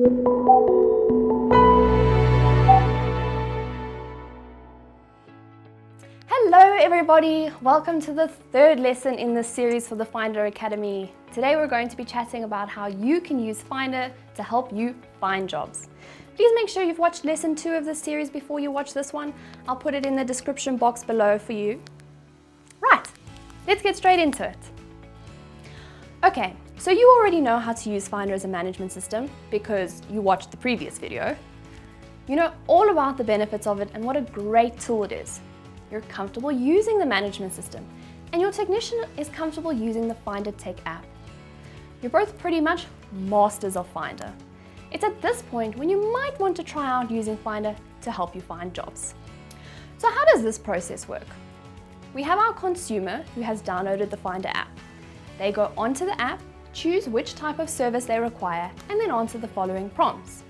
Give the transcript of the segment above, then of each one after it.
Hello everybody, welcome to the third lesson in this series for the Findar Academy. Today we're going to be chatting about how you can use Findar to help you find jobs. Please make sure you've watched lesson 2 of this series before you watch this one. I'll put it in the description box below for you. Right, let's get straight into it. Okay, so you already know how to use Findar as a management system because you watched the previous video. You know all about the benefits of it and what a great tool it is. You're comfortable using the management system, and your technician is comfortable using the Findar Tech app. You're both pretty much masters of Findar. It's at this point when you might want to try out using Findar to help you find jobs. So how does this process work? We have our consumer who has downloaded the Findar app. They go onto the app, choose which type of service they require, and then answer the following prompts.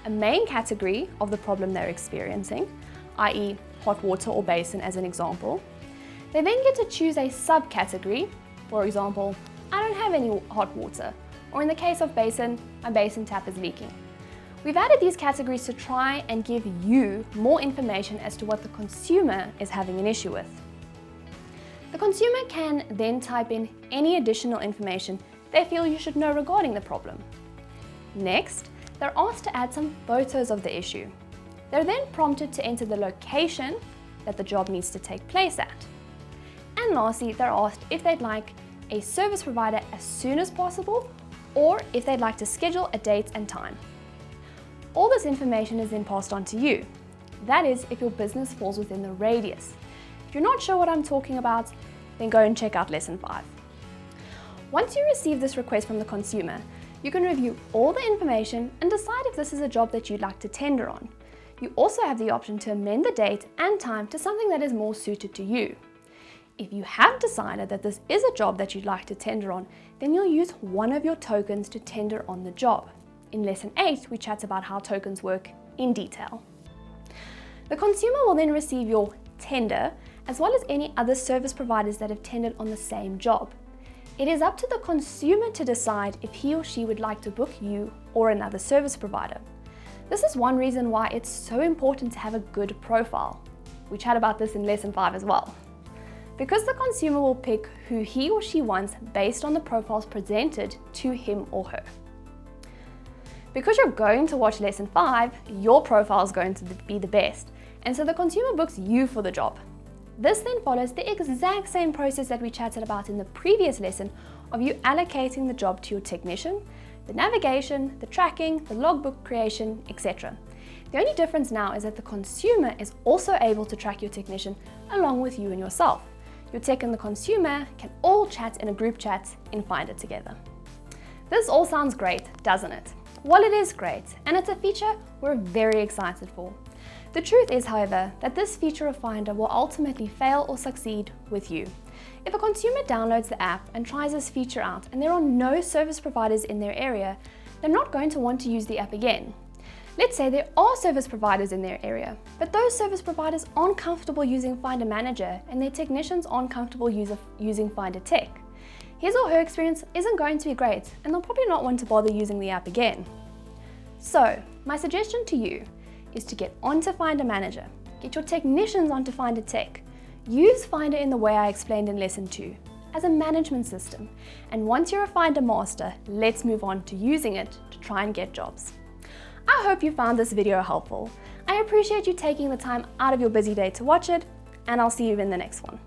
A main category of the problem they're experiencing, i.e. hot water or basin as an example. They then get to choose a subcategory, for example, I don't have any hot water, or in the case of basin, my basin tap is leaking. We've added these categories to try and give you more information as to what the consumer is having an issue with. The consumer can then type in any additional information they feel you should know regarding the problem. Next, they're asked to add some photos of the issue. They're then prompted to enter the location that the job needs to take place at. And lastly, they're asked if they'd like a service provider as soon as possible or if they'd like to schedule a date and time. All this information is then passed on to you. That is, if your business falls within the radius. If you're not sure what I'm talking about, then go and check out lesson 5. Once you receive this request from the consumer, you can review all the information and decide if this is a job that you'd like to tender on. You also have the option to amend the date and time to something that is more suited to you. If you have decided that this is a job that you'd like to tender on, then you'll use one of your tokens to tender on the job. In lesson 8, we chat about how tokens work in detail. The consumer will then receive your tender, as well as any other service providers that have tendered on the same job. It is up to the consumer to decide if he or she would like to book you or another service provider. This is one reason why it's so important to have a good profile. We chat about this in lesson 5 as well. Because the consumer will pick who he or she wants based on the profiles presented to him or her. Because you're going to watch lesson 5, your profile is going to be the best, and so the consumer books you for the job. This then follows the exact same process that we chatted about in the previous lesson of you allocating the job to your technician, the navigation, the tracking, the logbook creation, etc. The only difference now is that the consumer is also able to track your technician along with you and yourself. Your tech and the consumer can all chat in a group chat in Findar together. This all sounds great, doesn't it? Well, it is great, and it's a feature we're very excited for. The truth is, however, that this feature of Findar will ultimately fail or succeed with you. If a consumer downloads the app and tries this feature out and there are no service providers in their area, they're not going to want to use the app again. Let's say there are service providers in their area, but those service providers aren't comfortable using Findar Manager and their technicians aren't comfortable using Findar Tech. His or her experience isn't going to be great and they'll probably not want to bother using the app again. So, my suggestion to you is to get onto Findar Manager, get your technicians onto Findar Tech, use Findar in the way I explained in lesson 2, as a management system, and once you're a Findar master, let's move on to using it to try and get jobs. I hope you found this video helpful. I appreciate you taking the time out of your busy day to watch it, and I'll see you in the next one.